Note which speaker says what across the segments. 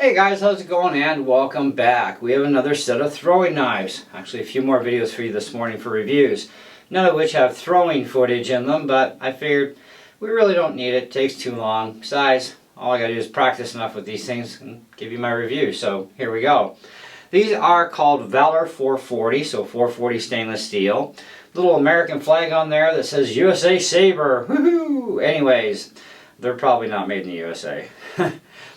Speaker 1: Hey guys, how's it going, and welcome back. We have another set of throwing knives. Actually, a few more videos for you this morning for reviews. None of which have throwing footage in them, but I figured we really don't need it. It takes too long. Besides, all I gotta do is practice enough with these things and give you my review. So here we go. These are called Valor 440, so 440 stainless steel. Little American flag on there that says USA Saber. Woohoo! Anyways, they're probably not made in the USA.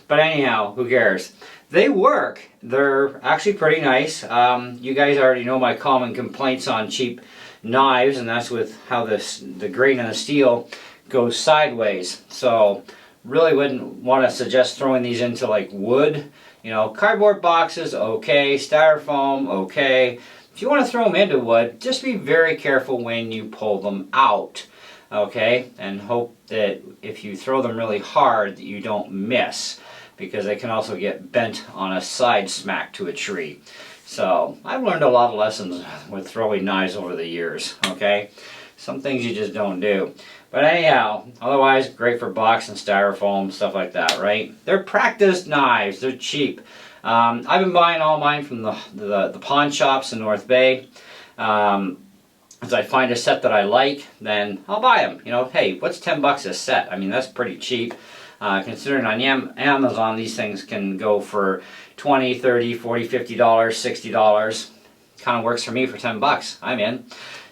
Speaker 1: But anyhow, who cares? They work. They're actually pretty nice. You guys already know my common complaints on cheap knives, and that's with how the grain in the steel goes sideways. So really wouldn't want to suggest throwing these into like wood. You know, cardboard boxes, okay. Styrofoam, okay. If you want to throw them into wood, just be very careful when you pull them out. Okay? And hope that if you throw them really hard that you don't miss, because they can also get bent on a side smack to a tree. So I've learned a lot of lessons with throwing knives over the years, okay? Some things you just don't do. But anyhow, otherwise great for box and styrofoam, stuff like that, right? They're practiced knives, they're cheap. I've been buying all mine from the pawn shops in North Bay. If I find a set that I like, then I'll buy them. You know, hey, what's 10 bucks a set? I mean, that's pretty cheap. Considering on Amazon these things can go for $20, $30, $40, $50, $60. Kind of works for me for 10 bucks. I'm in.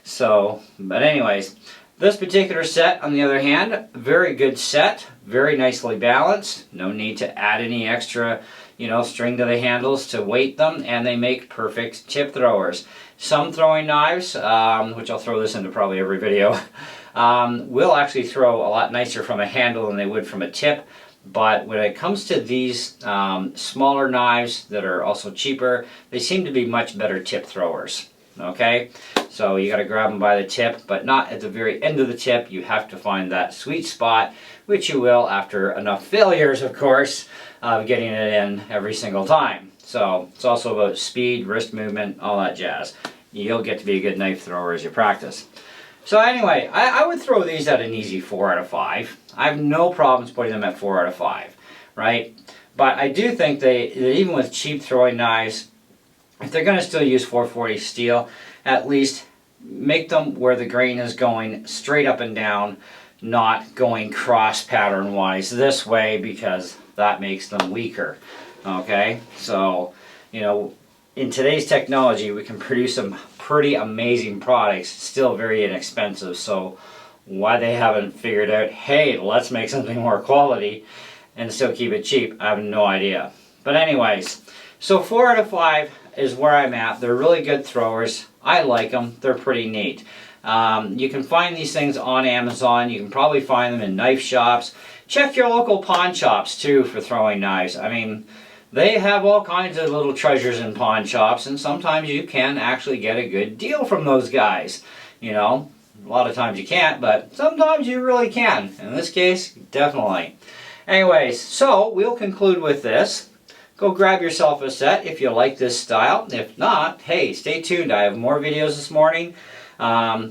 Speaker 1: So, but anyways, this particular set on the other hand, very good set, very nicely balanced. No need to add any extra, you know, string to the handles to weight them, and they make perfect tip throwers. Some throwing knives, which I'll throw this into probably every video, will actually throw a lot nicer from a handle than they would from a tip. But when it comes to these smaller knives that are also cheaper, they seem to be much better tip throwers. Okay, so you got to grab them by the tip, but not at the very end of the tip. You have to find that sweet spot, which you will after enough failures, of course, of getting it in every single time. So it's also about speed, wrist movement, all that jazz. You'll get to be a good knife thrower as you practice. So anyway, I would throw these at an easy 4 out of 5. I have no problems putting them at 4 out of 5, right? But I do think that even with cheap throwing knives, if they're going to still use 440 steel, at least make them where the grain is going straight up and down, not going cross pattern wise this way, because that makes them weaker. Okay, so you know, in today's technology we can produce some pretty amazing products, still very inexpensive. So why they haven't figured out, hey, let's make something more quality and still keep it cheap, I have no idea. But anyways, so 4 out of 5 is where I'm at. They're really good throwers. I like them. They're pretty neat. You can find these things on Amazon. You can probably find them in knife shops. Check your local pawn shops too for throwing knives. I mean, they have all kinds of little treasures in pawn shops, and sometimes you can actually get a good deal from those guys. You know, a lot of times you can't, but sometimes you really can. In this case, definitely. Anyways, so we'll conclude with this. Go grab yourself a set if you like this style. If not, hey, stay tuned. I have more videos this morning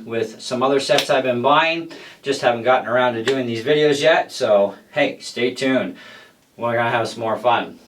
Speaker 1: with some other sets I've been buying. Just haven't gotten around to doing these videos yet, so hey, stay tuned. We're going to have some more fun.